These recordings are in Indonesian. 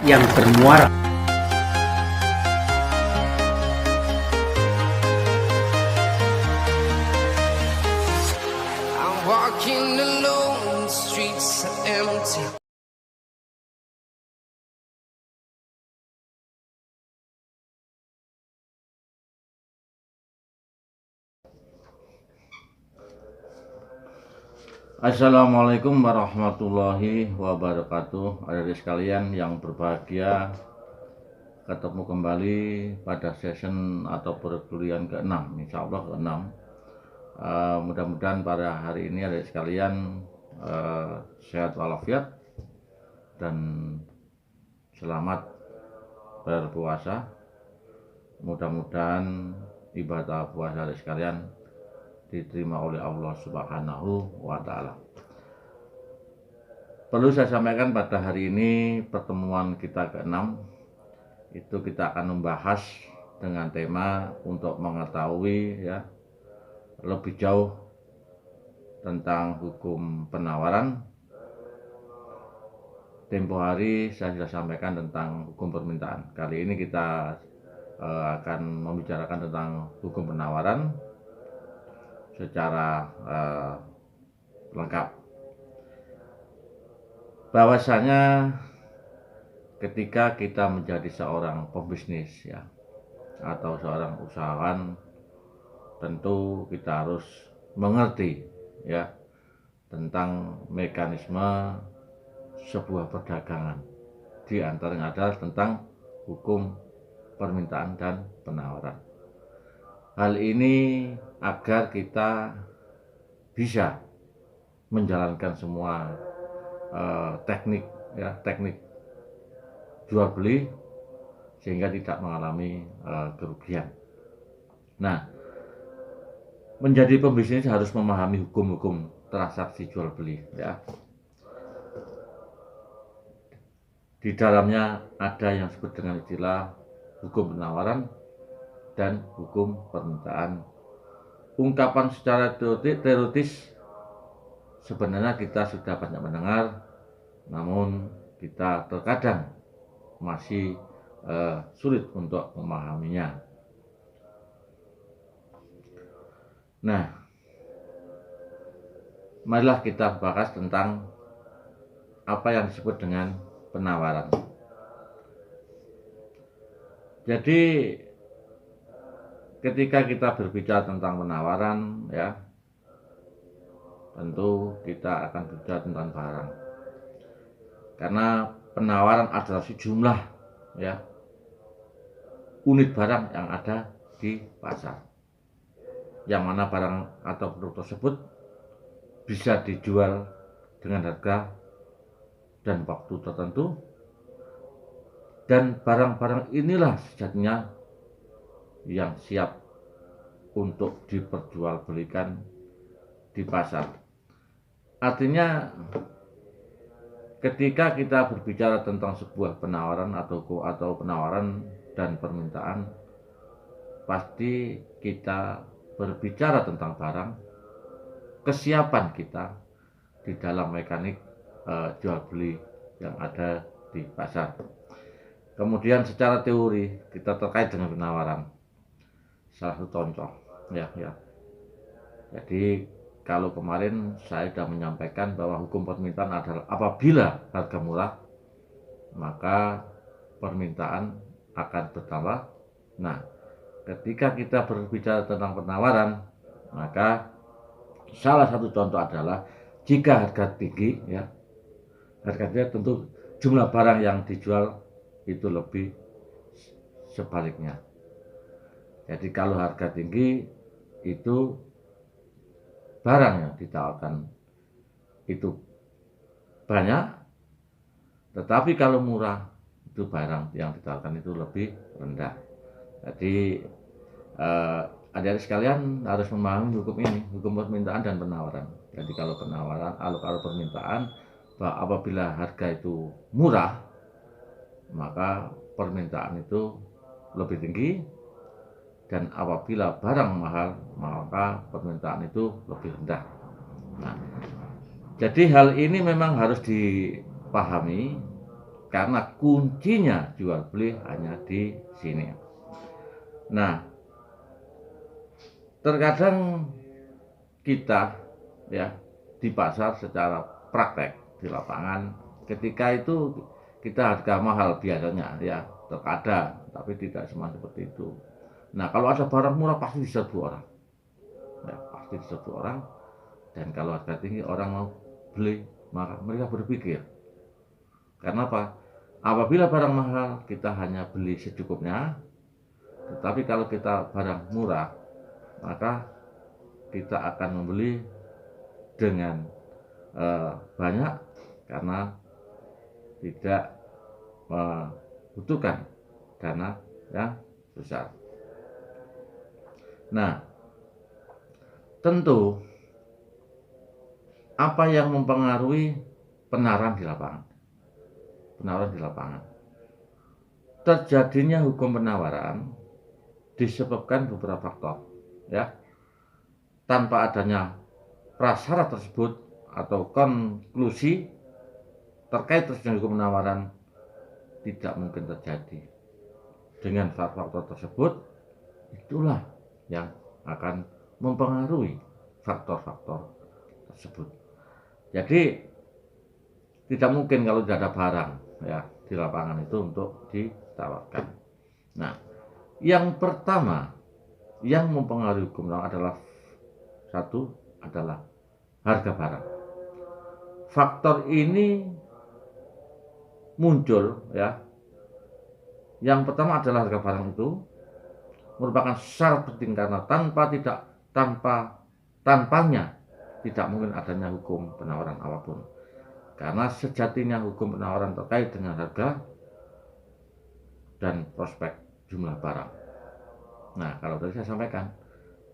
yang bermuara I'm walking alone, the streets are empty. Assalamualaikum warahmatullahi wabarakatuh. Adik-adik sekalian yang berbahagia, ketemu kembali pada session atau perkuliahan ke-6, insya Allah ke-6. Mudah-mudahan pada hari ini adik sekalian sehat walafiat dan selamat berpuasa. Mudah-mudahan ibadah puasa adik sekalian diterima oleh Allah Subhanahu wa Ta'ala. Perlu saya sampaikan pada hari ini pertemuan kita ke-6 itu kita akan membahas dengan tema untuk mengetahui ya lebih jauh tentang hukum penawaran. Tempo hari saya sudah sampaikan tentang hukum permintaan. Kali ini kita akan membicarakan tentang hukum penawaran secara lengkap. Bahwasanya ketika kita menjadi seorang pembisnis ya atau seorang usahawan, tentu kita harus mengerti ya tentang mekanisme sebuah perdagangan. Di antaranya adalah tentang hukum permintaan dan penawaran. Hal ini agar kita bisa menjalankan semua teknik jual beli sehingga tidak mengalami kerugian. Nah, menjadi pembisnis harus memahami hukum-hukum transaksi jual beli ya. Di dalamnya ada yang disebut dengan istilah hukum penawaran dan hukum permintaan. Ungkapan secara teoritis sebenarnya kita sudah banyak mendengar, namun kita terkadang masih sulit untuk memahaminya. Nah, marilah kita bahas tentang apa yang disebut dengan penawaran. Jadi ketika kita berbicara tentang penawaran ya, tentu kita akan berbicara tentang barang. Karena penawaran adalah sejumlah ya unit barang yang ada di pasar. Yang mana barang atau produk tersebut bisa dijual dengan harga dan waktu tertentu. Dan barang-barang inilah sejatinya yang siap untuk diperjualbelikan di pasar. Artinya ketika kita berbicara tentang sebuah penawaran atau penawaran dan permintaan, pasti kita berbicara tentang barang, kesiapan kita di dalam mekanik jual beli yang ada di pasar. Kemudian secara teori kita terkait dengan penawaran. Salah satu contoh ya. Jadi kalau kemarin saya sudah menyampaikan bahwa hukum permintaan adalah apabila harga murah maka permintaan akan bertambah. Nah, ketika kita berbicara tentang penawaran, maka salah satu contoh adalah jika harga tinggi ya, harganya tentu jumlah barang yang dijual itu lebih sebaliknya. Jadi kalau harga tinggi itu barang yang ditawarkan itu banyak, tetapi kalau murah itu barang yang ditawarkan itu lebih rendah. Jadi adik-adik sekalian harus memahami hukum ini, hukum permintaan dan penawaran. Jadi kalau permintaan, apabila harga itu murah, maka permintaan itu lebih tinggi. Dan apabila barang mahal, maka permintaan itu lebih rendah. Nah, jadi hal ini memang harus dipahami karena kuncinya jual beli hanya di sini. Nah, terkadang kita ya di pasar secara praktek di lapangan, ketika itu kita harga mahal biasanya ya, terkadang, tapi tidak semua seperti itu. Nah, kalau ada barang murah pasti diserbu orang, ya, pasti diserbu orang. Dan kalau harga tinggi orang mau beli, maka mereka berpikir, karena apa? Apabila barang mahal kita hanya beli secukupnya, tetapi kalau kita barang murah, maka kita akan membeli dengan banyak karena tidak membutuhkan dana yang besar. Nah, tentu apa yang mempengaruhi penawaran di lapangan? Penawaran di lapangan. Terjadinya hukum penawaran disebabkan beberapa faktor, ya. Tanpa adanya prasyarat tersebut atau konklusi terkait terjadinya hukum penawaran tidak mungkin terjadi. Dengan faktor tersebut, itulah yang akan mempengaruhi faktor-faktor tersebut. Jadi tidak mungkin kalau tidak ada barang ya di lapangan itu untuk ditawarkan. Nah, yang pertama yang mempengaruhi hukum adalah satu adalah harga barang. Faktor ini muncul ya. Yang pertama adalah harga barang itu merupakan syarat penting karena tanpanya tidak mungkin adanya hukum penawaran apapun. Karena sejatinya hukum penawaran terkait dengan harga dan prospek jumlah barang. Nah, kalau tadi saya sampaikan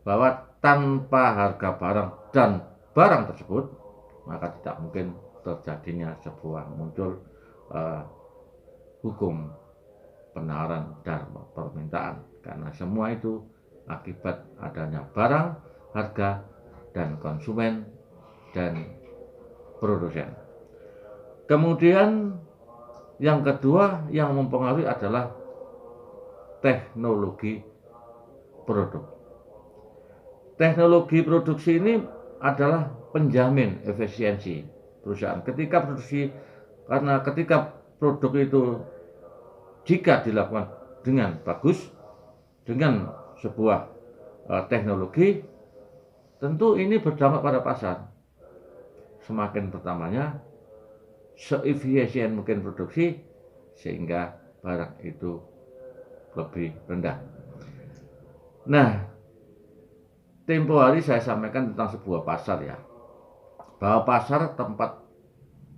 bahwa tanpa harga barang dan barang tersebut, maka tidak mungkin terjadinya sebuah muncul hukum penawaran dan permintaan. Karena semua itu akibat adanya barang, harga, dan konsumen dan produsen. Kemudian yang kedua yang mempengaruhi adalah teknologi produk. Teknologi produksi ini adalah penjamin efisiensi perusahaan. Ketika produk itu jika dilakukan dengan bagus, dengan sebuah teknologi, tentu ini berdampak pada pasar. Semakin bertambahnya seefisien mungkin produksi sehingga barang itu lebih rendah. Nah, tempo hari saya sampaikan tentang sebuah pasar ya, bahwa pasar tempat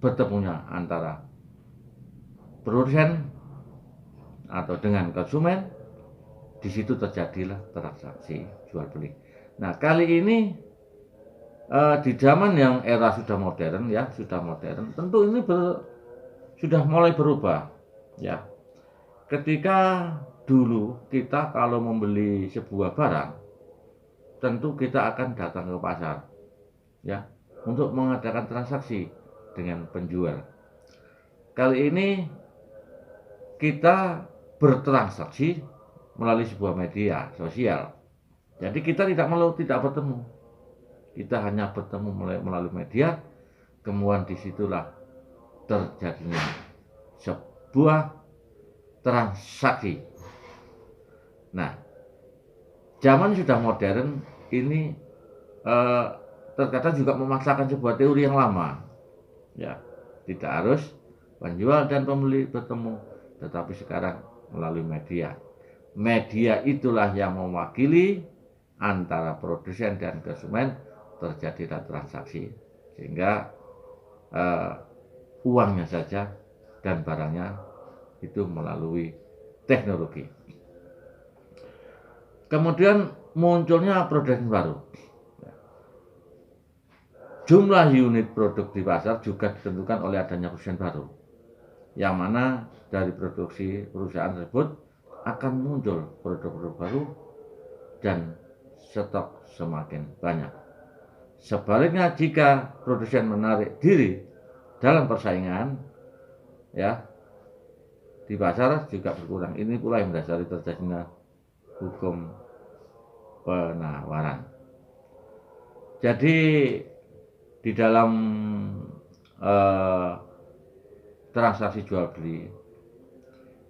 bertemunya antara produsen atau dengan konsumen, di situ terjadilah transaksi jual beli. Nah, kali ini di zaman yang era sudah modern ya, tentu ini sudah mulai berubah ya. Ketika dulu kita kalau membeli sebuah barang, tentu kita akan datang ke pasar ya untuk mengadakan transaksi dengan penjual. Kali ini kita bertransaksi melalui sebuah media sosial. Jadi kita tidak bertemu. Kita hanya bertemu melalui media, kemudian disitulah terjadinya sebuah transaksi. Nah, zaman sudah modern ini terkadang juga memaksakan sebuah teori yang lama. Ya, tidak harus penjual dan pembeli bertemu, tetapi sekarang melalui media. Media itulah yang mewakili antara produsen dan konsumen terjadi transaksi, sehingga uangnya saja dan barangnya itu melalui teknologi. Kemudian munculnya produk baru. Jumlah unit produk di pasar juga ditentukan oleh adanya perusahaan baru, yang mana dari produksi perusahaan tersebut akan muncul produk-produk baru dan stok semakin banyak. Sebaliknya, jika produsen menarik diri dalam persaingan, ya, di pasar juga berkurang. Ini pula yang mendasari terjadinya hukum penawaran. Jadi di dalam transaksi jual beli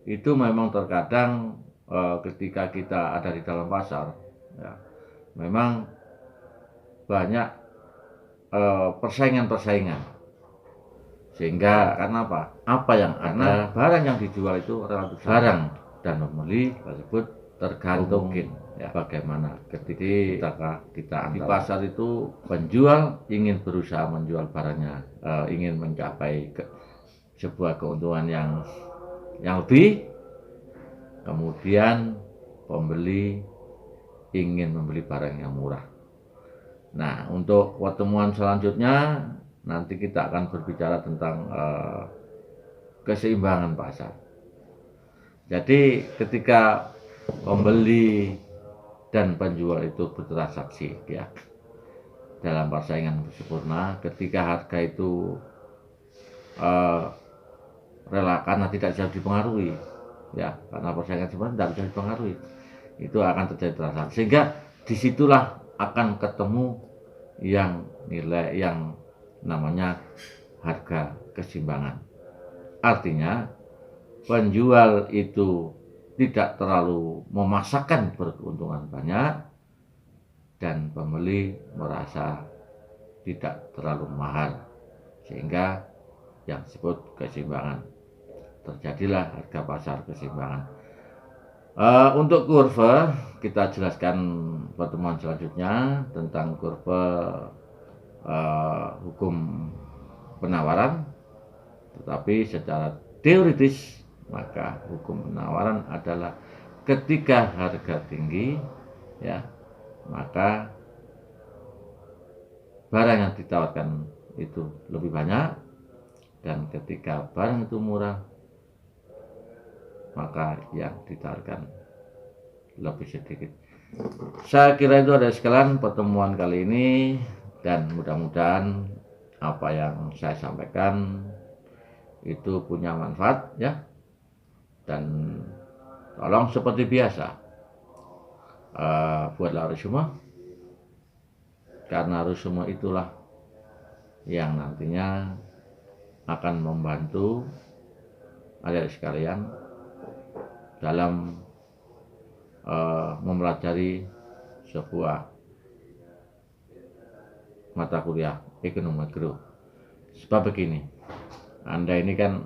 itu memang terkadang ketika kita ada di dalam pasar, ya, memang banyak persaingan, sehingga karena apa? Karena barang yang dijual itu relatif barang dan pembeli tersebut tergantung ya, bagaimana ketika kita di pasar itu penjual ingin berusaha menjual barangnya, ingin mencapai sebuah keuntungan yang lebih, kemudian pembeli ingin membeli barang yang murah. Nah, untuk pertemuan selanjutnya nanti kita akan berbicara tentang keseimbangan pasar. Jadi ketika pembeli dan penjual itu bertransaksi, ya, dalam persaingan sempurna, ketika harga itu karena tidak bisa dipengaruhi, ya, karena persaingan sempurna tidak bisa dipengaruhi, itu akan terjadi transaksi, sehingga disitulah akan ketemu yang nilai yang namanya harga keseimbangan. Artinya penjual itu tidak terlalu memaksakan berkeuntungan banyak dan pembeli merasa tidak terlalu mahal, sehingga yang disebut keseimbangan. Terjadilah harga pasar keseimbangan. Untuk kurva kita jelaskan pertemuan selanjutnya tentang kurva hukum penawaran, tetapi secara teoritis maka hukum penawaran adalah ketika harga tinggi, ya, maka barang yang ditawarkan itu lebih banyak, dan ketika barang itu murah maka yang ditawarkan lebih sedikit. Saya kira itu ada sekalian pertemuan kali ini, dan mudah-mudahan apa yang saya sampaikan itu punya manfaat, ya. Dan tolong seperti biasa buatlah resume, karena resume itulah yang nantinya akan membantu adik sekalian dalam mempelajari sebuah mata kuliah ekonomi makro. Sebab begini, Anda ini kan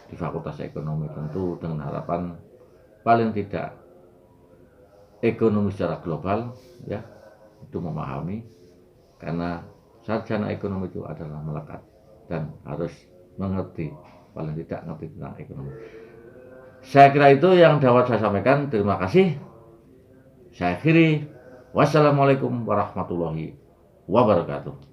di Fakultas Ekonomi, tentu dengan harapan paling tidak ekonomi secara global, ya, itu memahami, karena sarjana ekonomi itu adalah melekat dan harus mengerti, paling tidak ngerti tentang ekonomi. Saya kira itu yang dapat saya sampaikan. Terima kasih. Saya akhiri. Wassalamualaikum warahmatullahi wabarakatuh.